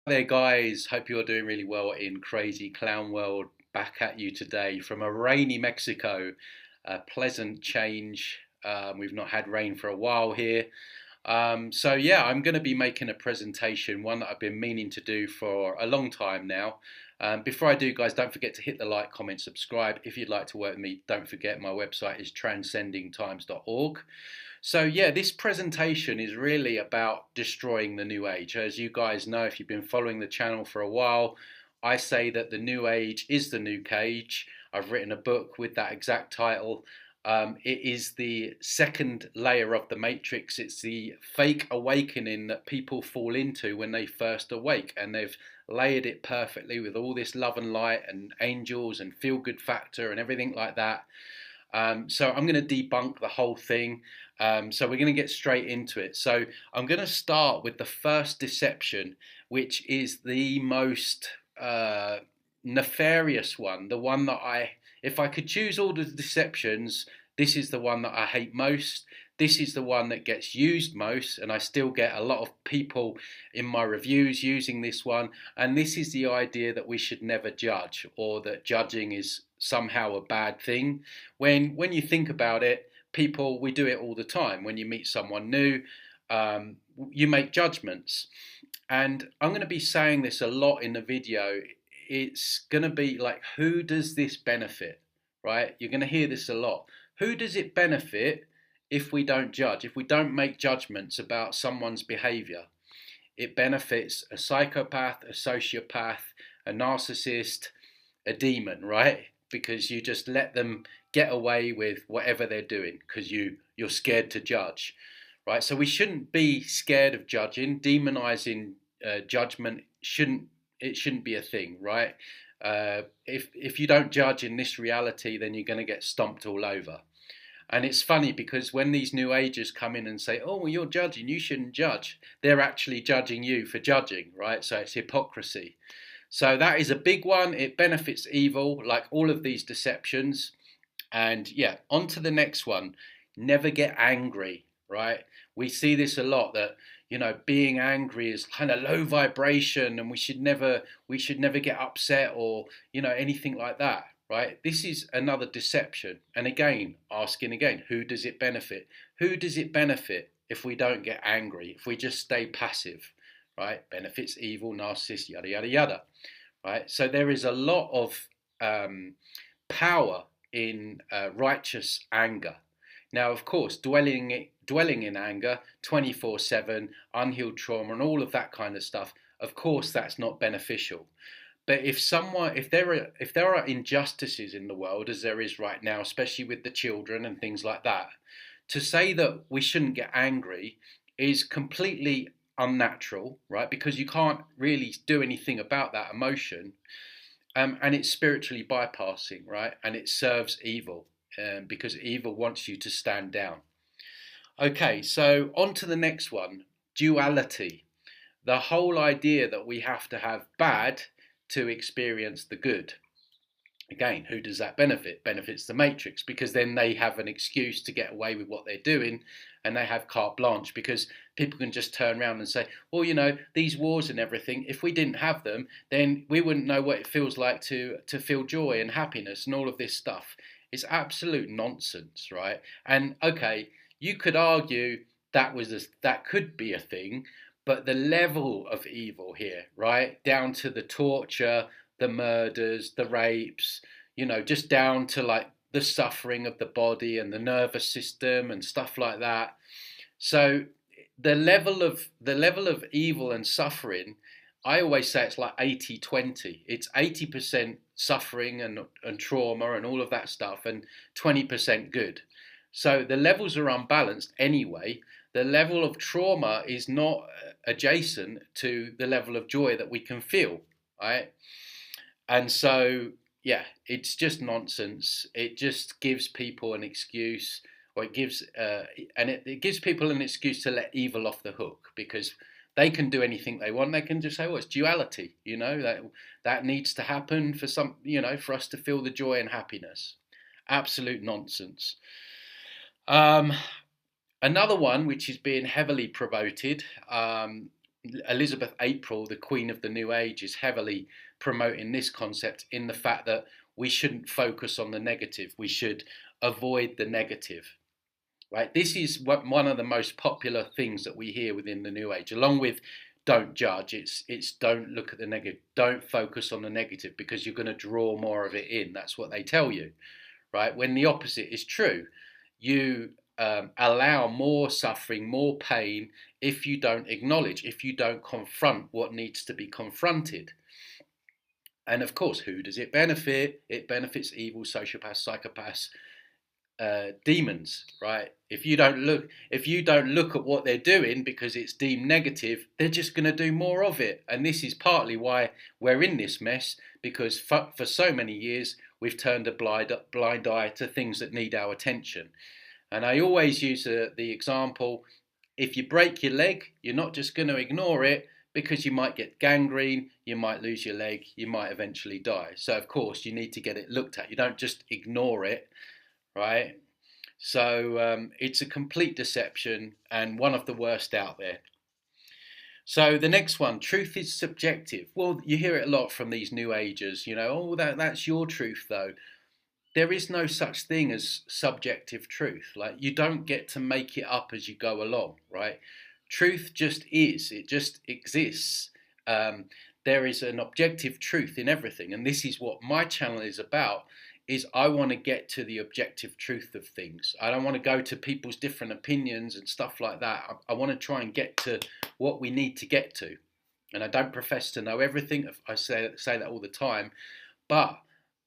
There, guys. Hope you're doing really well in crazy clown world. Back at you today from a rainy Mexico. A pleasant change. We've not had rain for a while here. So yeah, I'm going to be making a presentation, one that I've been meaning to do for a long time now. Before I do, guys, don't forget to hit the like, comment, subscribe. If you'd like to work with me, don't forget my website is transcendingtimes.org. So yeah, this presentation is really about destroying the new age. As you guys know, if you've been following the channel for a while, I say that the new age is the new cage. I've written a book with that exact title. It is the second layer of the matrix. It's the fake awakening that people fall into when they first awake, and they've layered it perfectly with all this love and light and angels and feel good factor and everything like that. So I'm going to debunk the whole thing. So we're going to get straight into it. So I'm going to start with the first deception, which is the most nefarious one. The one that if I could choose all the deceptions, this is the one that I hate most. This is the one that gets used most, and I still get a lot of people in my reviews using this one. And this is the idea that we should never judge, or that judging is somehow a bad thing. When you think about it, people, we do it all the time. When you meet someone new, you make judgments. And I'm going to be saying this a lot in the video. It's going to be like, who does this benefit, right? You're going to hear this a lot. Who does it benefit if we don't judge, if we don't make judgments about someone's behavior? It benefits a psychopath, a sociopath, a narcissist, a demon, right? Because you just let them get away with whatever they're doing because you're scared to judge, right? So we shouldn't be scared of judging. Demonizing judgment shouldn't be a thing, right? If you don't judge in this reality, then you're going to get stomped all over. And it's funny because when these new agers come in and say, oh, well, you're judging, you shouldn't judge, they're actually judging you for judging, right? So it's hypocrisy. So that is a big one. It benefits evil, like all of these deceptions. And yeah, on to the next one. Never get angry, right? We see this a lot, that being angry is kind of low vibration, and we should never get upset or anything like that, right? This is another deception. And again, asking again, who does it benefit? Who does it benefit if we don't get angry, if we just stay passive, right? Benefits evil, narcissist, yada yada yada, right? So there is a lot of power in righteous anger. Now, of course, dwelling in anger 24/7, unhealed trauma, and all of that kind of stuff, of course, that's not beneficial. But if there are injustices in the world, as there is right now, especially with the children and things like that, to say that we shouldn't get angry is completely unnatural, right? Because you can't really do anything about that emotion, and it's spiritually bypassing, right? And it serves evil, because evil wants you to stand down. Okay, so on to the next one, duality. The whole idea that we have to have bad to experience the good. Again, who does that benefit? Benefits the matrix, because then they have an excuse to get away with what they're doing, and they have carte blanche, because people can just turn around and say, well, these wars and everything, if we didn't have them, then we wouldn't know what it feels like to feel joy and happiness and all of this stuff. It's absolute nonsense, right? And okay, you could argue that could be a thing, but the level of evil here, right, down to the torture, the murders, the rapes, just down to like the suffering of the body and the nervous system and stuff like that. So the level of evil and suffering, I always say it's like 80-20. It's 80% suffering and trauma and all of that stuff, and 20% good. So the levels are unbalanced anyway. The level of trauma is not adjacent to the level of joy that we can feel, right? And so, yeah, it's just nonsense. It just gives people an excuse, or it gives people an excuse to let evil off the hook, because they can do anything they want. They can just say, "Oh, it's duality," that needs to happen for for us to feel the joy and happiness. Absolute nonsense. Another one which is being heavily promoted, Elizabeth April, the Queen of the New Age, is heavily promoting this concept in the fact that we shouldn't focus on the negative. We should avoid the negative. Right? This is one of the most popular things that we hear within the New Age, along with don't judge. It's don't look at the negative. Don't focus on the negative because you're going to draw more of it in. That's what they tell you, right? When the opposite is true, you allow more suffering, more pain if you don't acknowledge, if you don't confront what needs to be confronted. And of course, who does it benefit? It benefits evil sociopaths, psychopaths, demons, right? If you don't look at what they're doing because it's deemed negative, they're just going to do more of it. And this is partly why we're in this mess, because for so many years we've turned a blind eye to things that need our attention. And I always use the example: if you break your leg, you're not just going to ignore it, because you might get gangrene, you might lose your leg, you might eventually die. So of course you need to get it looked at. You don't just ignore it, right? So it's a complete deception and one of the worst out there. So the next one, truth is subjective. Well, you hear it a lot from these new agers, oh, that's your truth though. There is no such thing as subjective truth. Like, you don't get to make it up as you go along, right? Truth just is, it just exists. There is an objective truth in everything, and this is what my channel is about. Is I want to get to the objective truth of things. I don't want to go to people's different opinions and stuff like that. I want to try and get to what we need to get to. And I don't profess to know everything. I say that all the time. But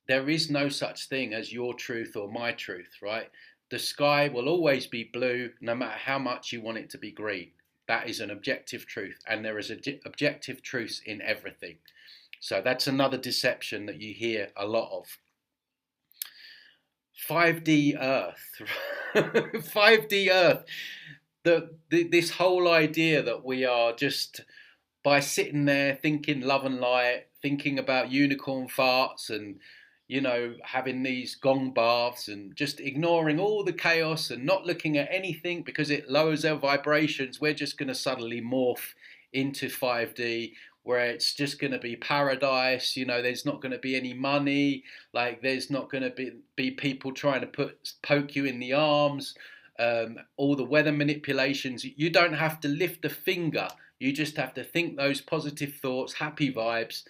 there is no such thing as your truth or my truth, right? The sky will always be blue no matter how much you want it to be green. That is an objective truth. And there is objective truths in everything. So that's another deception that you hear a lot of. 5D Earth, 5D Earth, this whole idea that we are just, by sitting there thinking love and light, thinking about unicorn farts and, having these gong baths and just ignoring all the chaos and not looking at anything because it lowers our vibrations, we're just going to suddenly morph into 5D, where it's just going to be paradise. There's not going to be any money. Like, there's not going to be people trying to poke you in the arms. All the weather manipulations. You don't have to lift a finger. You just have to think those positive thoughts, happy vibes,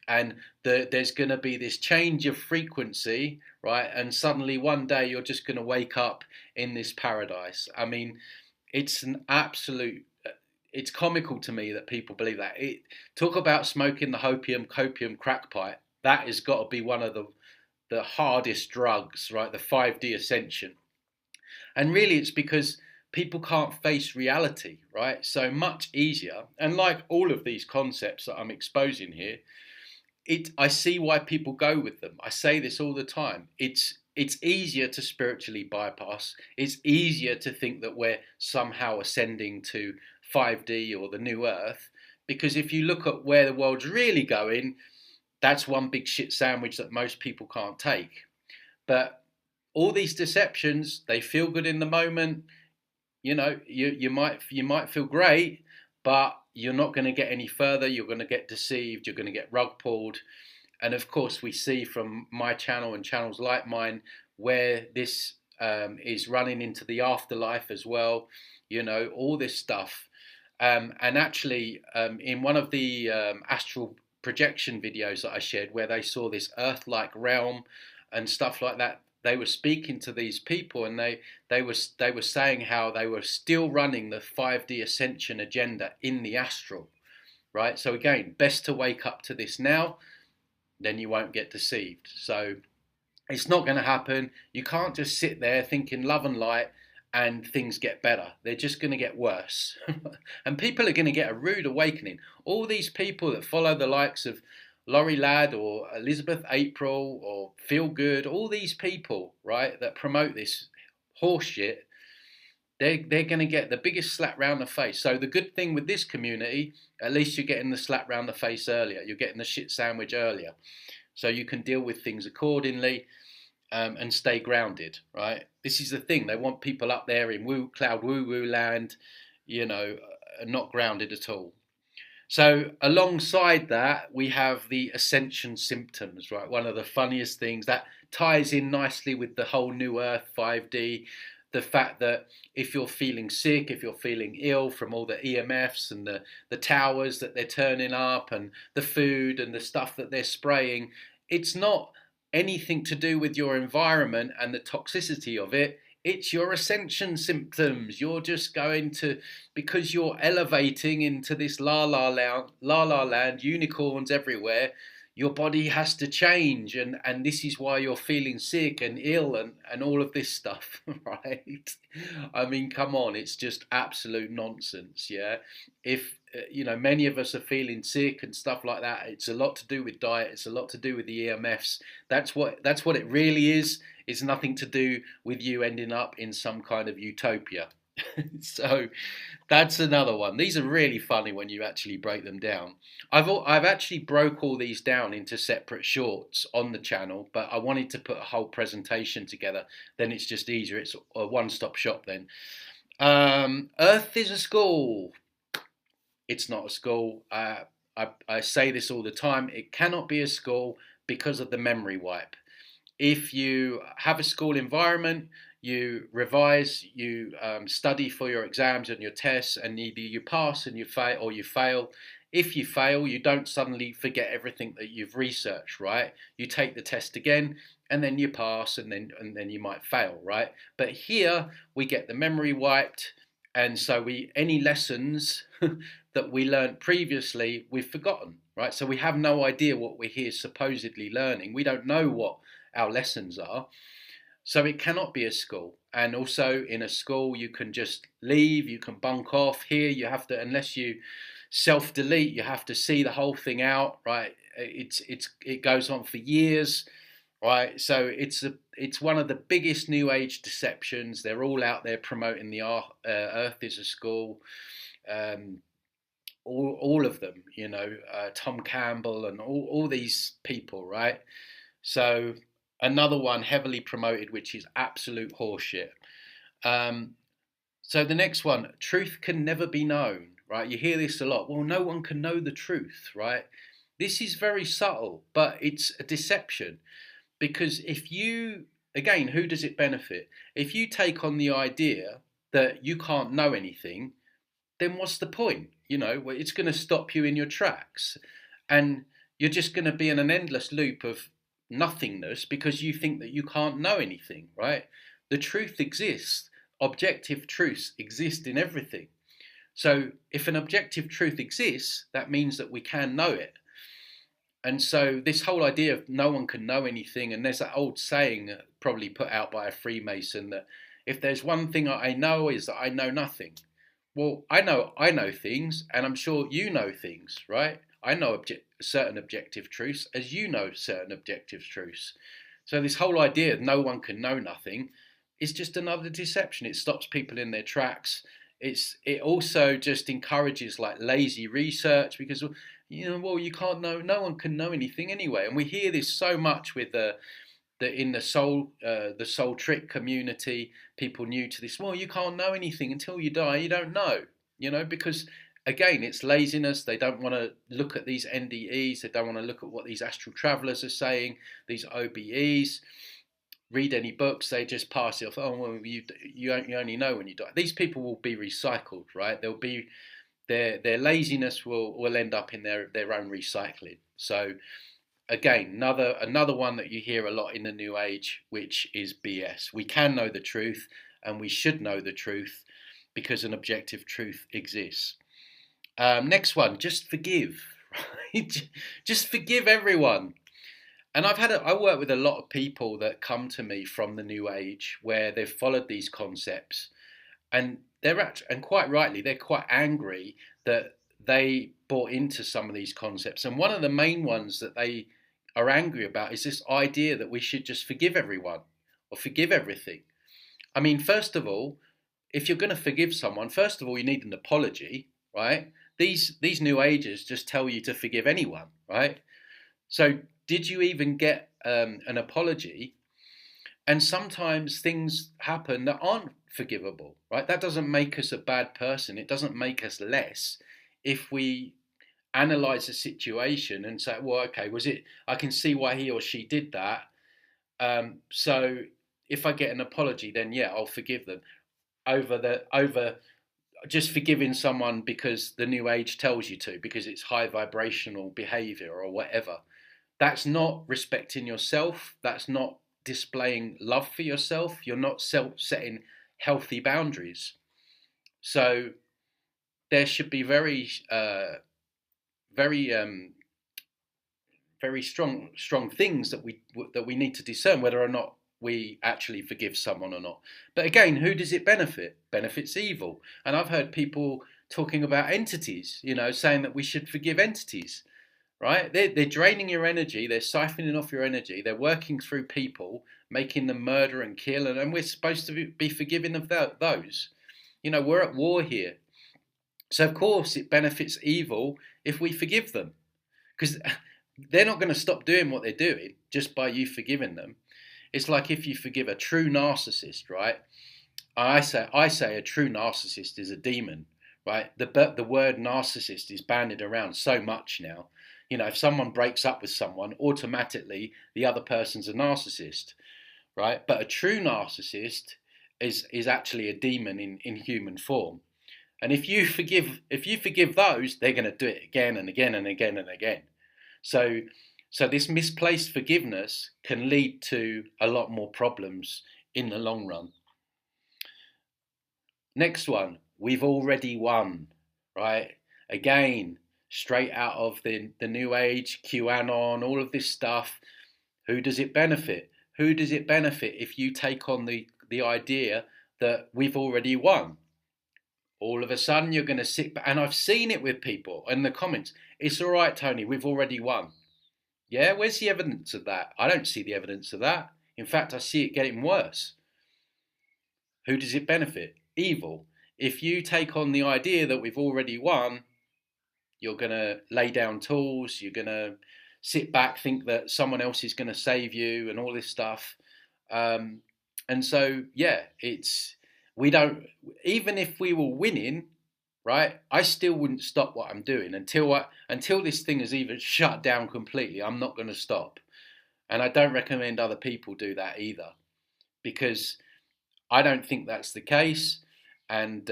and there's going to be this change of frequency, right? And suddenly one day you're just going to wake up in this paradise. I mean, it's an absolute... It's comical to me that people believe that. Talk about smoking the copium crack pipe. That has got to be one of the hardest drugs, right? The 5D ascension. And really it's because people can't face reality, right? So much easier. And like all of these concepts that I'm exposing here, I see why people go with them. I say this all the time. It's easier to spiritually bypass. It's easier to think that we're somehow ascending to 5D or the new earth, because if you look at where the world's really going, that's one big shit sandwich that most people can't take. But all these deceptions, they feel good in the moment. You might feel great, but you're not going to get any further. You're going to get deceived. You're going to get rug pulled. And of course, we see from my channel and channels like mine where this is running into the afterlife as well. All this stuff. And actually, in one of the astral projection videos that I shared, where they saw this Earth-like realm and stuff like that, they were speaking to these people, and they were saying how they were still running the 5D ascension agenda in the astral, right? So again, best to wake up to this now, then you won't get deceived. So it's not going to happen. You can't just sit there thinking love and light and things get better. They're just going to get worse. And people are going to get a rude awakening. All these people that follow the likes of Laurie Ladd or Elizabeth April or Feel Good, all these people, right, that promote this horseshit, they're going to get the biggest slap round the face. So the good thing with this community, at least you're getting the slap round the face earlier. You're getting the shit sandwich earlier. So you can deal with things accordingly and stay grounded, right? This is the thing. They want people up there in cloud woo-woo land, not grounded at all. So alongside that, we have the ascension symptoms, right? One of the funniest things that ties in nicely with the whole New Earth 5D, the fact that if you're feeling sick, if you're feeling ill from all the EMFs and the towers that they're turning up and the food and the stuff that they're spraying, it's not anything to do with your environment and the toxicity of it. It's your ascension symptoms. You're just going to, because you're elevating into this la la land, unicorns everywhere. Your body has to change, and this is why you're feeling sick and ill and all of this stuff, right? I mean, come on, it's just absolute nonsense, yeah. If many of us are feeling sick and stuff like that, it's a lot to do with diet. It's a lot to do with the EMFs. That's what it really is. It's nothing to do with you ending up in some kind of utopia. So that's another one. These are really funny when you actually break them down. I've actually broke all these down into separate shorts on the channel, but I wanted to put a whole presentation together. Then it's just easier. It's a one-stop shop then. Earth is a school. It's not a school. I say this all the time. It cannot be a school because of the memory wipe. If you have a school environment, you revise, you study for your exams and your tests, and either you pass and you fail or you fail. If you fail, you don't suddenly forget everything that you've researched, right? You take the test again, and then you pass, and then you might fail, right? But here we get the memory wiped, and so any lessons that we learned previously, we've forgotten, right? So we have no idea what we're here supposedly learning. We don't know what our lessons are. So it cannot be a school. And also in a school, you can just leave, you can bunk off. Here you have to, unless you self-delete, you have to see the whole thing out, right? It goes on for years, right? So it's one of the biggest New Age deceptions. They're all out there promoting the Earth is a school. All of them, Tom Campbell and all these people, right? So another one heavily promoted, which is absolute horseshit. So the next one, truth can never be known, right? You hear this a lot. Well, no one can know the truth, right? This is very subtle, but it's a deception. Because again, who does it benefit? If you take on the idea that you can't know anything, then what's the point? It's going to stop you in your tracks. And you're just going to be in an endless loop of nothingness because you think that you can't know anything, right? The truth exists. Objective truths exist in everything. So if an objective truth exists, that means that we can know it. And so this whole idea of no one can know anything, and there's that old saying probably put out by a Freemason that if there's one thing I know is that I know nothing. Well, I know things, and I'm sure you know things, right? I know certain objective truths as you know certain objective truths. So this whole idea of no one can know nothing is just another deception. It stops people in their tracks. It also just encourages like lazy research because you can't know, no one can know anything anyway. And we hear this so much with in the soul trick community, people new to this. Well, you can't know anything until you die. You don't know, because again, it's laziness. They don't want to look at these NDEs. They don't want to look at what these astral travelers are saying. These OBEs. Read any books. They just pass it off. Oh well, you only know when you die. These people will be recycled, right? They'll be their laziness will end up in their own recycling. So again, another one that you hear a lot in the New Age, which is BS. We can know the truth, and we should know the truth because an objective truth exists. Next one, just forgive. Right? Just forgive everyone. And I work with a lot of people that come to me from the New Age where they've followed these concepts, and and quite rightly, they're quite angry that they bought into some of these concepts. And one of the main ones that they are angry about is this idea that we should just forgive everyone or forgive everything. I mean, first of all, if you're going to forgive someone, first of all, you need an apology, right? These New Agers just tell you to forgive anyone, right? So did you even get an apology? And sometimes things happen that aren't forgivable, right? That doesn't make us a bad person. It doesn't make us less if we analyze the situation and say, well, okay, was it? I can see why he or she did that. So if I get an apology, then yeah, I'll forgive them over just forgiving someone because the new age tells you to, because it's high vibrational behavior or whatever. That's not respecting yourself. That's not displaying love for yourself. You're not setting healthy boundaries. So there should be very, very strong things that we need to discern whether or not we actually forgive someone or not. But again, who does it benefit? Benefits evil. And I've heard people talking about entities, saying that we should forgive entities, right? They're draining your energy, they're siphoning off your energy, they're working through people, making them murder and kill, and we're supposed to be forgiving of those. We're at war here. So of course it benefits evil if we forgive them, because they're not going to stop doing what they're doing just by you forgiving them. It's like if you forgive a true narcissist, right? I say a true narcissist is a demon, right? The word narcissist is bandied around so much now. If someone breaks up with someone, automatically the other person's a narcissist, right? But a true narcissist is actually a demon in human form. And if you forgive those, they're going to do it again and again and again and again. So this misplaced forgiveness can lead to a lot more problems in the long run. Next one, we've already won, right? Again, straight out of the New Age, QAnon, all of this stuff. Who does it benefit? Who does it benefit if you take on the idea that we've already won? All of a sudden you're going to sit back, and I've seen it with people in the comments. It's all right, Tony, we've already won. Yeah, where's the evidence of that? I don't see the evidence of that. In fact, I see it getting worse. Who does it benefit? Evil. If you take on the idea that we've already won, you're going to lay down tools, you're going to sit back, think that someone else is going to save you and all this stuff. And so, yeah, we don't, even if we were winning, right, I still wouldn't stop what I'm doing until this thing is even shut down completely. I'm not going to stop. And I don't recommend other people do that either, because I don't think that's the case. And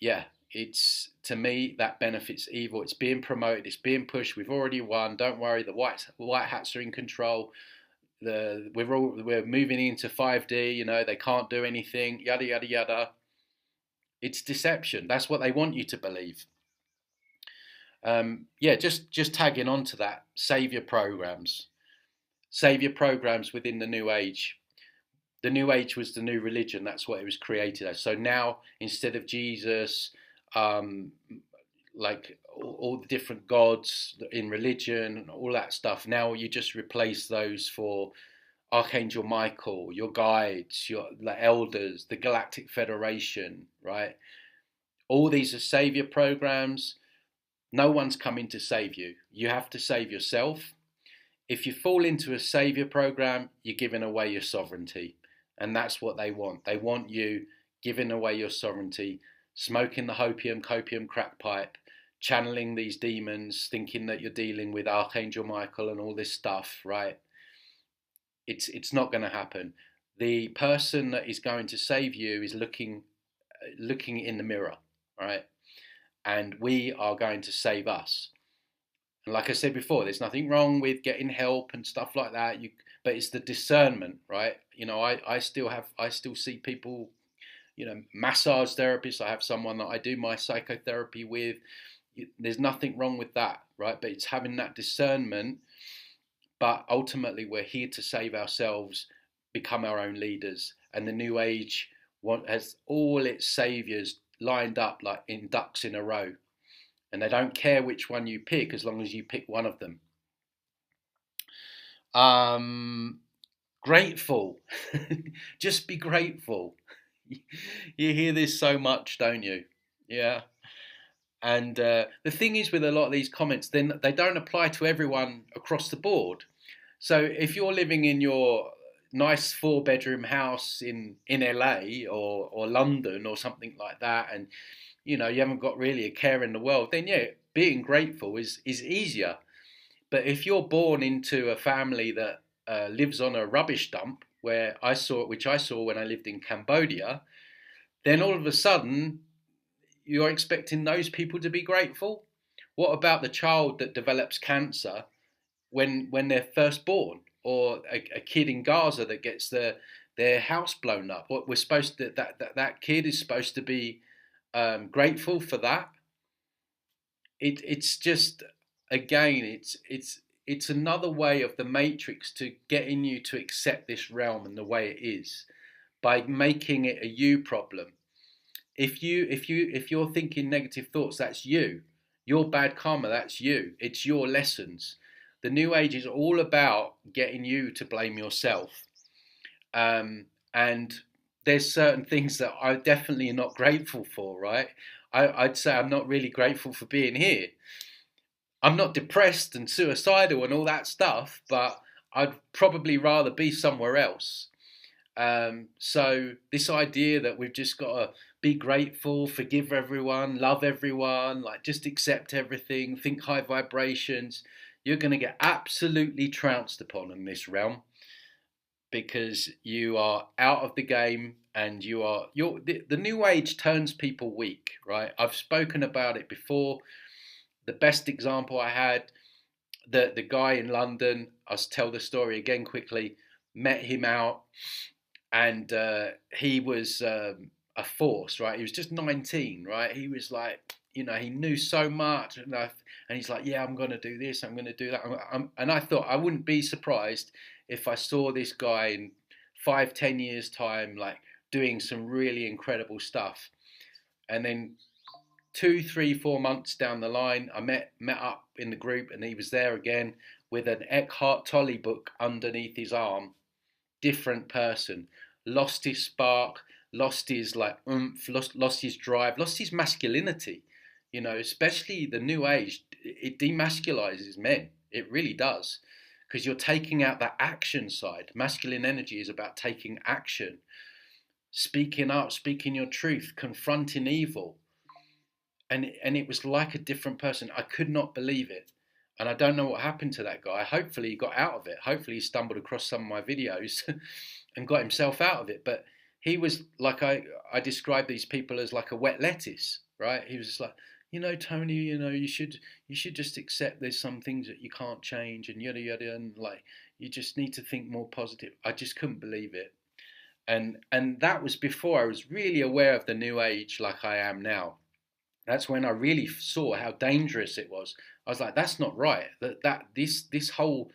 yeah, it's, to me, that benefits evil. It's being promoted, it's being pushed. We've already won. Don't worry, the white hats are in control. We're moving into 5D. They can't do anything. Yada yada yada. It's deception. That's what they want you to believe. Yeah, just tagging on to that. Savior programs within the New Age. The New Age was the new religion. That's what it was created as. So now, instead of Jesus, like all the different gods in religion, all that stuff, now you just replace those for Archangel Michael, your guides, the elders, the Galactic Federation, right? All these are savior programs. No one's coming to save you. You have to save yourself. If you fall into a savior program, you're giving away your sovereignty. And that's what they want. They want you giving away your sovereignty, smoking the hopium, copium, crack pipe, channeling these demons, thinking that you're dealing with Archangel Michael and all this stuff, right? It's not going to happen. The person that is going to save you is looking in the mirror, right? And we are going to save us. And like I said before, there's nothing wrong with getting help and stuff like that. But it's the discernment, right? I still see people, massage therapists. I have someone that I do my psychotherapy with. There's nothing wrong with that, right? But it's having that discernment. But ultimately, we're here to save ourselves, become our own leaders. And the New Age has all its saviors lined up like in ducks in a row. And they don't care which one you pick as long as you pick one of them. Grateful. Just be grateful. You hear this so much, don't you? Yeah. And the thing is with a lot of these comments, then they don't apply to everyone across the board. So if you're living in your nice 4-bedroom house in LA or London or something like that, and you haven't got really a care in the world, then yeah, being grateful is easier. But if you're born into a family that lives on a rubbish dump, which I saw when I lived in Cambodia, then all of a sudden you're expecting those people to be grateful. What about the child that develops cancer when they're first born, or a kid in Gaza that gets their house blown up? What we're supposed to that kid is supposed to be grateful for that. It's just, again, it's another way of the Matrix to getting you to accept this realm and the way it is, by making it a you problem. If you're thinking negative thoughts, that's you. Your bad karma, that's you. It's your lessons. The New Age is all about getting you to blame yourself. And there's certain things that I'm definitely not grateful for, right? I'd say I'm not really grateful for being here. I'm not depressed and suicidal and all that stuff, but I'd probably rather be somewhere else. So this idea that we've just got to be grateful, forgive everyone, love everyone, like just accept everything, think high vibrations, you're going to get absolutely trounced upon in this realm, because you are out of the game, and the New Age turns people weak, right? I've spoken about it before. The best example I had, the guy in London, I'll tell the story again quickly, met him out, and he was a force, right? He was just 19, right? He was like, he knew so much, and he's like, yeah, I'm going to do this, I'm going to do that. And I thought I wouldn't be surprised if I saw this guy in 5-10 years time, like doing some really incredible stuff. And then 2, 3, 4 months down the line, I met up in the group, and he was there again with an Eckhart Tolle book underneath his arm. Different person, lost his spark, lost his like oomph, lost his drive, lost his masculinity. Especially the New Age, it demasculizes men. It really does, because you're taking out that action side. Masculine energy is about taking action, speaking up, speaking your truth, confronting evil. And it was like a different person. I could not believe it. And I don't know what happened to that guy. Hopefully he got out of it. Hopefully he stumbled across some of my videos and got himself out of it. But he was like, I describe these people as like a wet lettuce, right? He was just like, Tony, you should just accept there's some things that you can't change, and yada yada, and like you just need to think more positive. I just couldn't believe it. And that was before I was really aware of the New Age like I am now. That's when I really saw how dangerous it was. I was like, that's not right. This whole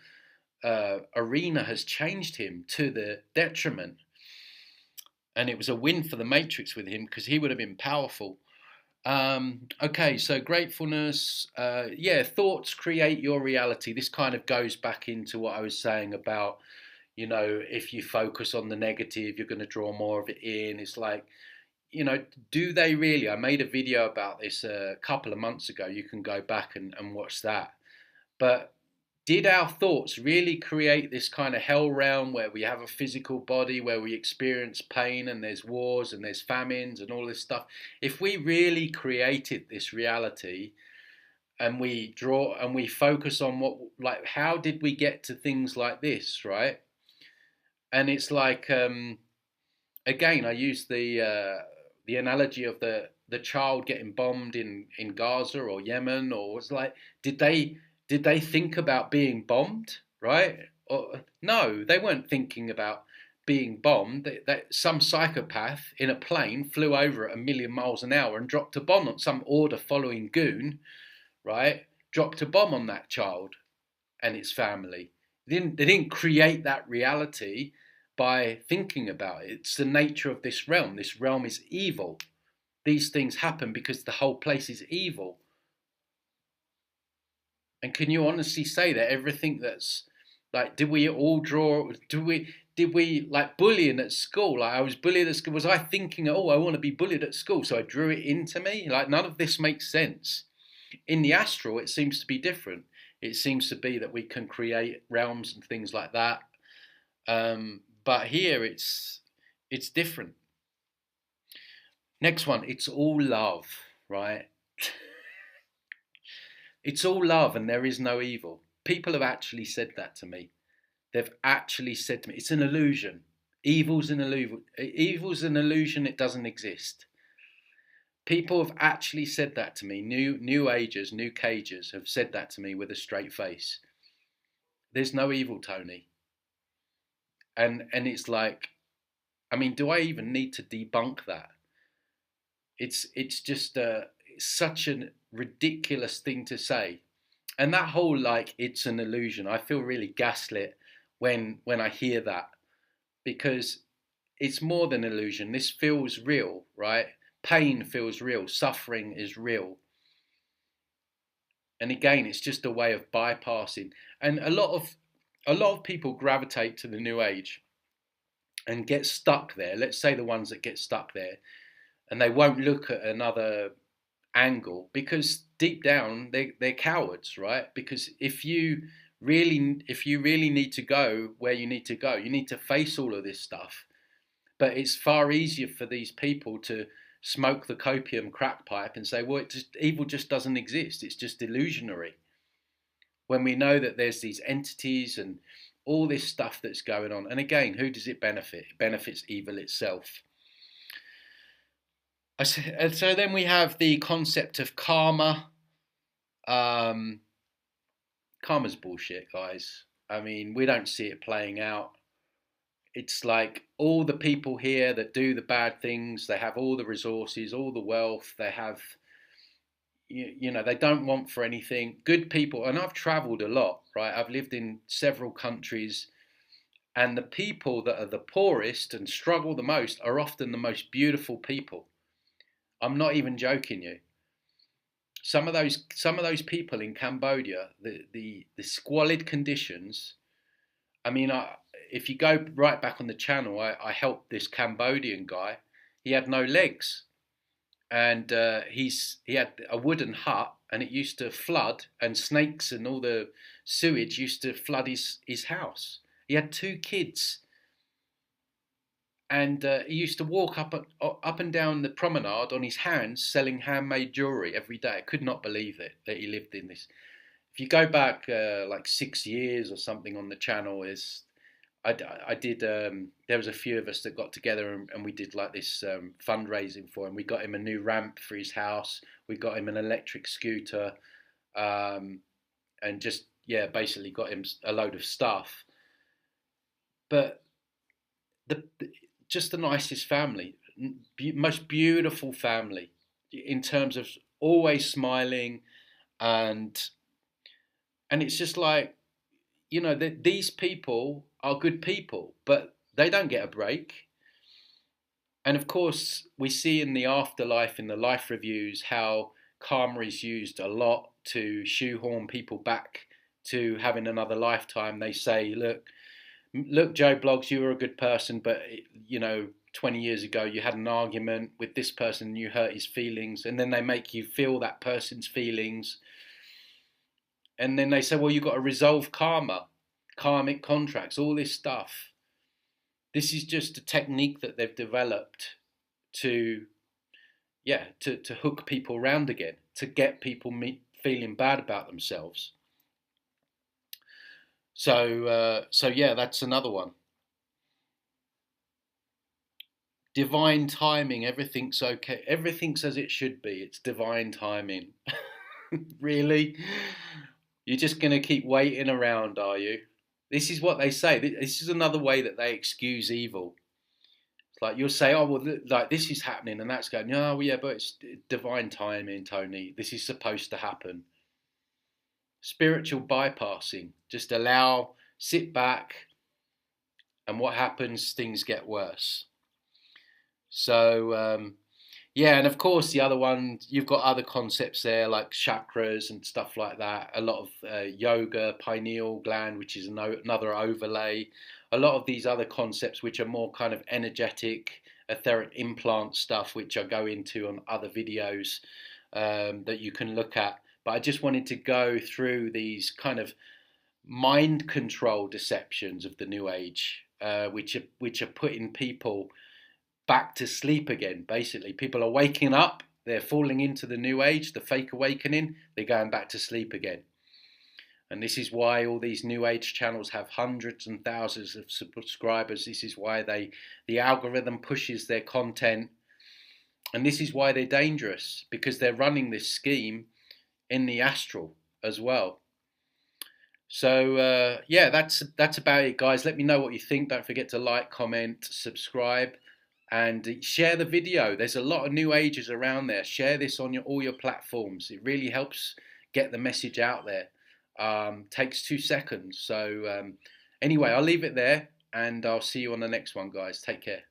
arena has changed him to the detriment. And it was a win for the Matrix with him, because he would have been powerful. Okay, so gratefulness. Thoughts create your reality. This kind of goes back into what I was saying about, if you focus on the negative, you're going to draw more of it in. It's like, do they really? I made a video about this a couple of months ago. You can go back and watch that. But did our thoughts really create this kind of hell realm where we have a physical body, where we experience pain, and there's wars and there's famines and all this stuff? If we really created this reality, and we focus on how did we get to things like this, right? And it's like, again, I use the analogy of the child getting bombed in Gaza or Yemen, or it's like, did they think about being bombed, right? Or, no, they weren't thinking about being bombed. Some psychopath in a plane flew over at 1,000,000 miles an hour and dropped a bomb on some order-following goon, right? Dropped a bomb on that child and its family. They didn't create that reality by thinking about it. It's the nature of this realm. This realm is evil. These things happen because the whole place is evil. And can you honestly say that everything that's like, did we like bullying at school? Like, I was bullied at school. Was I thinking, oh, I want to be bullied at school, so I drew it into me? Like, none of this makes sense. In the astral, it seems to be different. It seems to be that we can create realms and things like that. But here it's different. Next one, it's all love, right? It's all love and there is no evil. People have actually said that to me. They've actually said to me, it's an illusion. Evil's an illusion. Evil's an illusion. It doesn't exist. People have actually said that to me. New agers, new cagers have said that to me with a straight face. There's no evil, Tony. And it's like, I mean, do I even need to debunk that? It's just such a ridiculous thing to say. And that whole like it's an illusion, I feel really gaslit when I hear that, because it's more than illusion. This feels real, right? Pain feels real, suffering is real. And again, it's just a way of bypassing. And a lot of people gravitate to the new age and get stuck there. Let's say the ones that get stuck there, and they won't look at another angle because deep down they're cowards, right? Because if you really need to go where you need to go, you need to face all of this stuff. But it's far easier for these people to smoke the copium crack pipe and say, well, evil just doesn't exist. It's just illusionary. When we know that there's these entities and all this stuff that's going on. And again, who does it benefit? It benefits evil itself. So then we have the concept of karma. Karma's bullshit, guys. I mean, we don't see it playing out. It's like all the people here that do the bad things, they have all the resources, all the wealth, they have, they don't want for anything. Good people, and I've traveled a lot, right? I've lived in several countries, and the people that are the poorest and struggle the most are often the most beautiful people. I'm not even joking you. Some of those people in Cambodia, the squalid conditions. I mean, if you go right back on the channel, I helped this Cambodian guy. He had no legs, and he had a wooden hut, and it used to flood, and snakes and all the sewage used to flood his house. He had 2 kids, and he used to walk up and down the promenade on his hands selling handmade jewellery every day. I could not believe it that he lived in this. If you go back like 6 years or something on the channel, I did. There was a few of us that got together and we did like this fundraising for him. We got him a new ramp for his house. We got him an electric scooter, and just basically got him a load of stuff. But just the nicest family, most beautiful family, in terms of always smiling, and it's just like, these people are good people, but they don't get a break. And of course, we see in the afterlife, in the life reviews, how karma is used a lot to shoehorn people back to having another lifetime. They say, look, Joe Bloggs, you were a good person, but 20 years ago you had an argument with this person and you hurt his feelings, and then they make you feel that person's feelings. And then they say, well, you've got to resolve karma, karmic contracts, all this stuff. This is just a technique that they've developed to hook people round again, to get people feeling bad about themselves. So that's another one. Divine timing, everything's okay. Everything's as it should be. It's divine timing. Really? You're just going to keep waiting around, are you? This is what they say. This is another way that they excuse evil. It's like you'll say, oh, well, like this is happening and that's going, oh, well, yeah, but it's divine timing, Tony. This is supposed to happen. Spiritual bypassing. Just sit back, and what happens? Things get worse. So, and of course the other one, you've got other concepts there like chakras and stuff like that. A lot of yoga, pineal gland, which is another overlay. A lot of these other concepts, which are more kind of energetic, etheric implant stuff, which I go into on other videos that you can look at. But I just wanted to go through these kind of mind control deceptions of the New Age, which are putting people back to sleep again. Basically, people are waking up they're falling into the new age, the fake awakening, they're going back to sleep again. And this is why all these new age channels have hundreds and thousands of subscribers. This is why the algorithm pushes their content. And this is why they're dangerous, because they're running this scheme in the astral as well. So yeah, that's about it, guys. Let me know what you think. Don't forget to like, comment, subscribe, and share the video. There's a lot of new ages around there. Share this on all your platforms. It really helps get the message out there. Takes 2 seconds. So anyway, I'll leave it there, and I'll see you on the next one, guys. Take care.